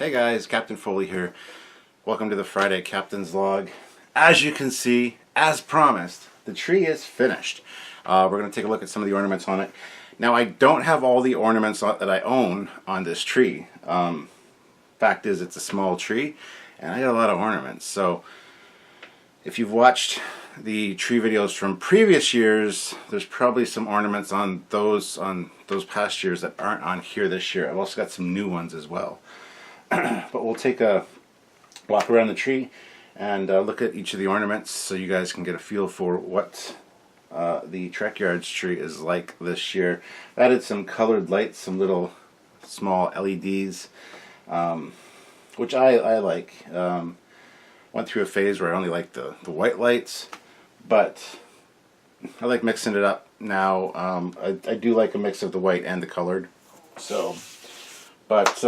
Hey guys, Captain Foley here. Welcome to the Friday Captain's Log. As you can see, as promised, the tree is finished. We're going to take a look at some of the ornaments on it. Now, I don't have all the ornaments that I own on this tree. Fact is, it's a small tree, and I got a lot of ornaments. So, if you've watched the tree videos from previous years, there's probably some ornaments on those past years that aren't on here this year. I've also got some new ones as well. But we'll take a walk around the tree and look at each of the ornaments so you guys can get a feel for what the Trekyards tree is like this year. I added some colored lights, some little small LEDs, which I like. Went through a phase where I only liked the white lights, but I like mixing it up now. I do like a mix of the white and the colored. So, but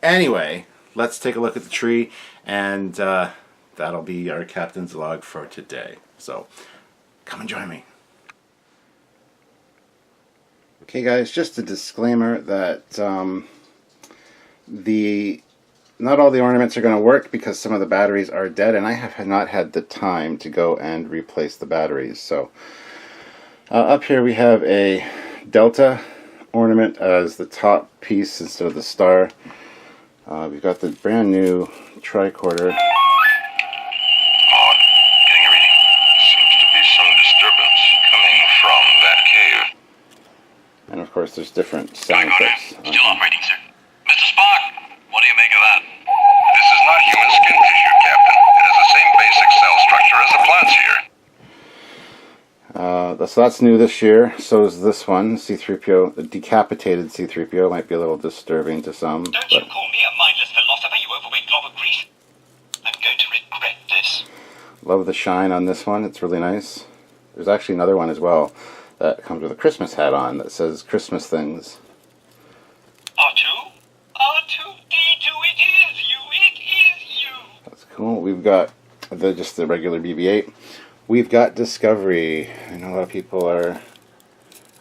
anyway, let's take a look at the tree, and that'll be our Captain's Log for today. So, come and join me. Okay guys, just a disclaimer that not all the ornaments are going to work because some of the batteries are dead, and I have not had the time to go and replace the batteries. So up here we have a Delta ornament as the top piece instead of the star. We've got the brand new tricorder. Getting a reading. Seems to be some disturbance coming from that cave. And of course there's different sound effects. Still operating, sir. Mr. Spock, what do you make of that? This is not human skin tissue, Captain. It has the same basic cell structure as the plants here. So that's new this year. So is this one, C-3PO, the decapitated C-3PO. Might be a little disturbing to some. Don't you call me a mindless philosopher, you overweight glob of grease. I'm going to regret this. Love the shine on this one. It's really nice. There's actually another one as well that comes with a Christmas hat on that says Christmas things. R2? R2-D2, it is you. That's cool. We've got just the regular BB-8. We've got Discovery. I know a lot of people are,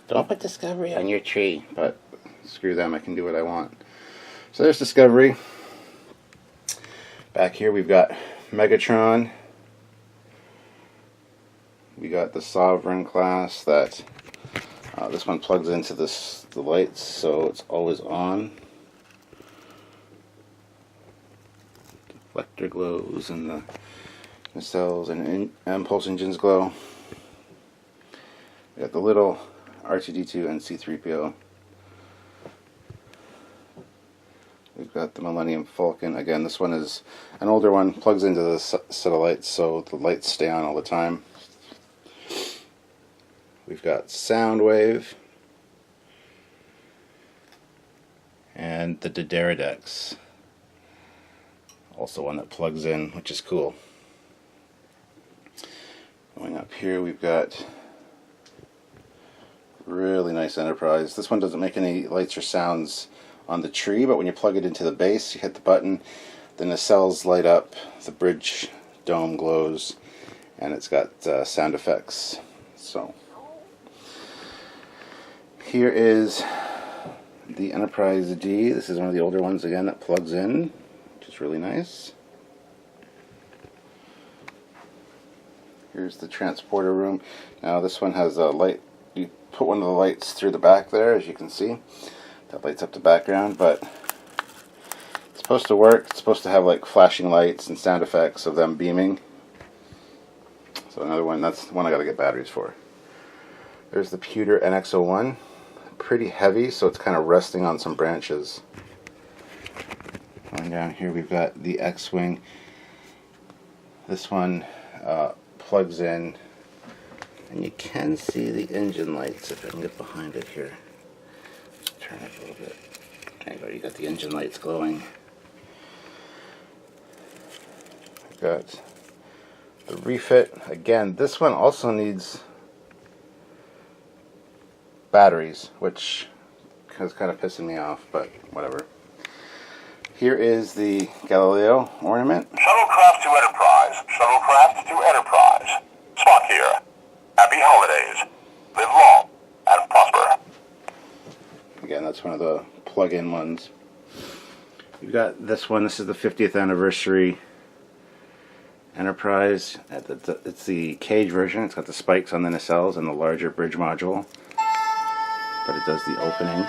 don't put Discovery on your tree, but screw them, I can do what I want. So there's Discovery. Back here we've got Megatron. We got the Sovereign class that this one plugs into the lights, so it's always on. Deflector glows and the nacelles and impulse engines glow. We got the little R2-D2 and C-3PO. We've got the Millennium Falcon. Again, this one is an older one, plugs into the set of lights so the lights stay on all the time. We've got Soundwave and the Dederadex. Also one that plugs in, which is cool. Going up here we've got really nice Enterprise. This one doesn't make any lights or sounds on the tree, but when you plug it into the base, you hit the button, the nacelles light up, the bridge dome glows, and it's got sound effects. So here is the Enterprise D. This is one of the older ones again that plugs in, which is really nice. Here's the transporter room. Now this one has a light. You put one of the lights through the back there, as you can see. That lights up the background, but it's supposed to work. It's supposed to have like flashing lights and sound effects of them beaming. So another one, that's the one I gotta get batteries for. There's the Pewter NX-01. Pretty heavy, so it's kind of resting on some branches. Going down here we've got the X-Wing. This one plugs in, and you can see the engine lights if I can get behind it here. Just turn it a little bit. There you go, you got the engine lights glowing. We've got the refit. Again, this one also needs batteries, which is kind of pissing me off, but whatever. Here is the Galileo ornament. Shuttlecraft to Enterprise. Shuttlecraft to Enterprise. Spock here. Happy holidays. Live long and prosper. Again, that's one of the plug-in ones. You've got this one. This is the 50th anniversary Enterprise. It's the cage version. It's got the spikes on the nacelles and the larger bridge module, but it does the opening.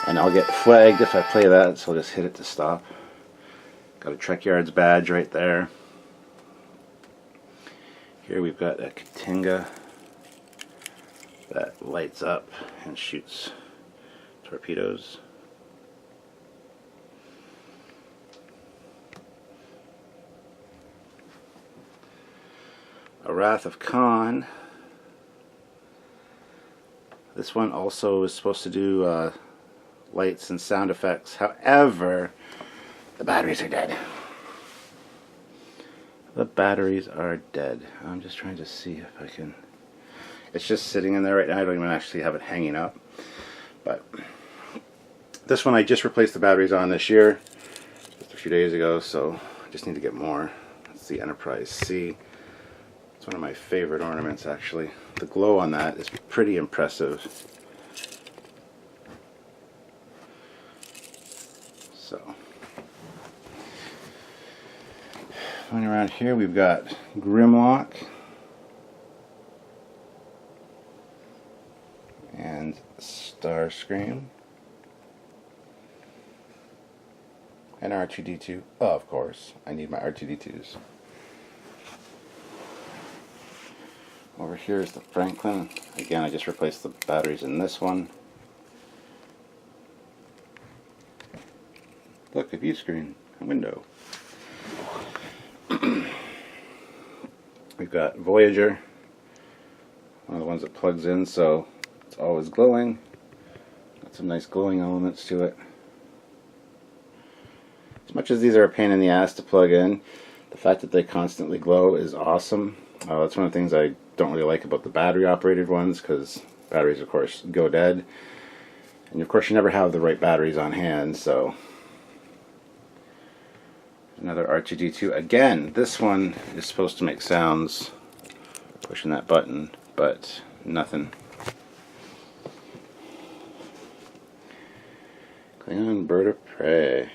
And I'll get flagged if I play that, so I'll just hit it to stop. Got a Trekyards badge right there. Here we've got a Katinga that lights up and shoots torpedoes. A Wrath of Khan. This one also is supposed to do lights and sound effects. However, the batteries are dead. The batteries are dead. I'm just trying to see if I can... It's just sitting in there right now. I don't even actually have it hanging up. But this one I just replaced the batteries on this year, just a few days ago, so I just need to get more. It's the Enterprise C. It's one of my favorite ornaments, actually. The glow on that is pretty impressive. So, going around here, we've got Grimlock and Starscream and R2-D2. Oh, of course, I need my R2-D2s. Over here is the Franklin. Again, I just replaced the batteries in this one. Look, a view screen, a window. We've got Voyager, one of the ones that plugs in, so it's always glowing. Got some nice glowing elements to it. As much as these are a pain in the ass to plug in, the fact that they constantly glow is awesome. That's one of the things I don't really like about the battery operated ones, because batteries of course go dead, and of course you never have the right batteries on hand. So another R2-D2. Again, this one is supposed to make sounds pushing that button, but nothing. Klingon Bird of Prey.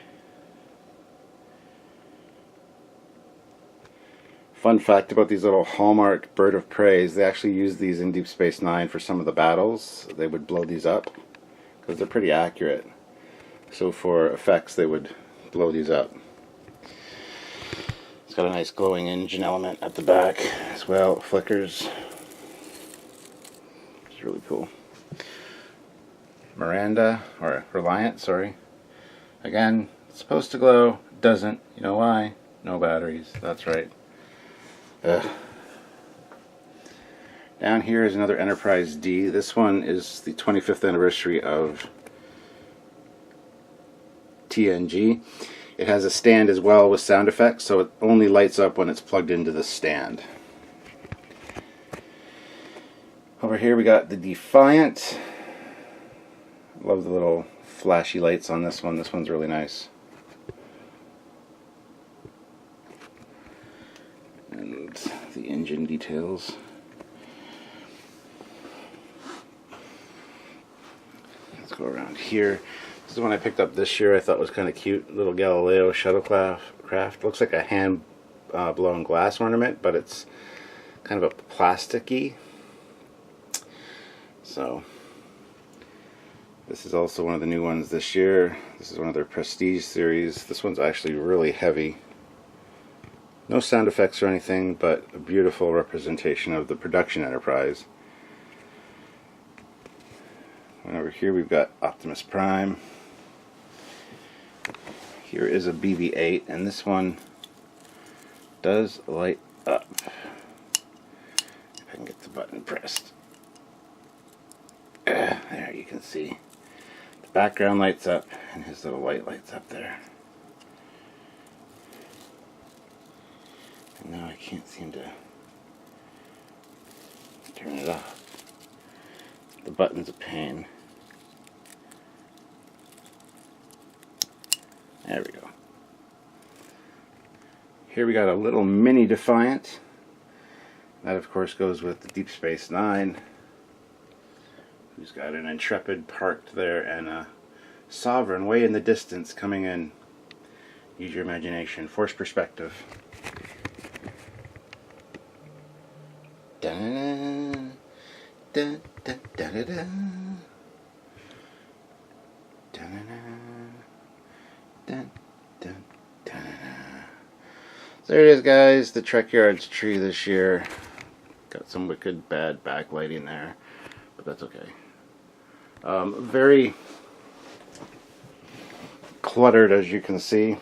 Fun fact about these little Hallmark Bird of Preys, they actually use these in Deep Space Nine for some of the battles. They would blow these up because they're pretty accurate. So for effects they would blow these up. It's got a nice glowing engine element at the back as well. It flickers. It's really cool. Miranda, or Reliant, sorry. Again, it's supposed to glow, doesn't. You know why? No batteries, that's right. Down here is another Enterprise D. This one is the 25th anniversary of TNG. It has a stand as well with sound effects, so it only lights up when it's plugged into the stand. Over here we got the Defiant. Love the little flashy lights on this one. This one's really nice. And the engine details. Let's go around here. This is one I picked up this year. I thought was kind of cute. Little Galileo shuttlecraft. Looks like a hand blown glass ornament, but it's kind of a plasticky. So this is also one of the new ones this year. This is one of their Prestige series. This one's actually really heavy. No sound effects or anything, but a beautiful representation of the production Enterprise. And over here we've got Optimus Prime. Here is a BB-8, and this one does light up. If I can get the button pressed. There you can see. The background lights up, and his little light lights up there. And now I can't seem to turn it off. The button's a pain. There we go. Here we got a little mini Defiant. That of course goes with the Deep Space Nine, who's got an Intrepid parked there and a Sovereign way in the distance coming in. Use your imagination. Force perspective. Dun, dun, dun, dun, dun, dun. Dun, dun, dun, dun. So there it is, guys. The Trekyards tree this year. Got some wicked bad backlighting there, but that's okay. Very cluttered, as you can see.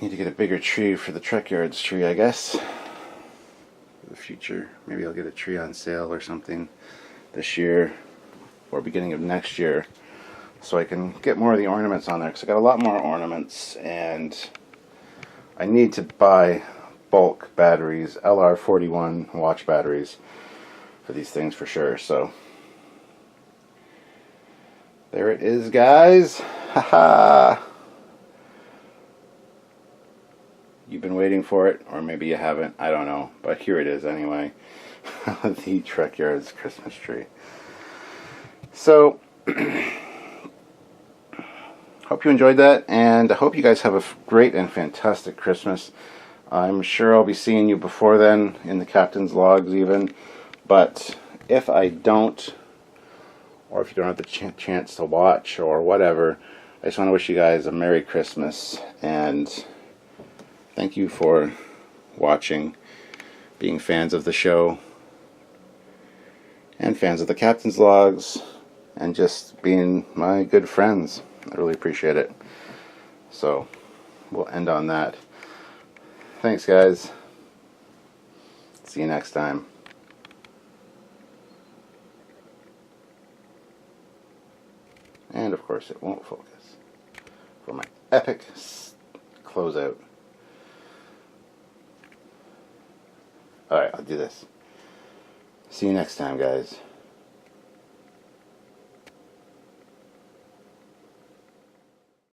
Need to get a bigger tree for the Trekyards tree, I guess. For the future. Maybe I'll get a tree on sale or something this year or beginning of next year, so I can get more of the ornaments on there, because I got a lot more ornaments and I need to buy bulk batteries, LR41 watch batteries for these things for sure. So there it is, guys. Haha. You've been waiting for it, or maybe you haven't, I don't know, but here it is anyway. The Trekyards Christmas tree. So hope you enjoyed that, and I hope you guys have a great and fantastic Christmas. I'm sure I'll be seeing you before then in the Captain's Logs even, but if I don't, or if you don't have the chance to watch or whatever, I just want to wish you guys a Merry Christmas, and thank you for watching, being fans of the show, and fans of the Captain's Logs, and just being my good friends. I really appreciate it. So we'll end on that. Thanks, guys. See you next time. And of course it won't focus for my epic closeout. Alright, I'll do this. See you next time, guys.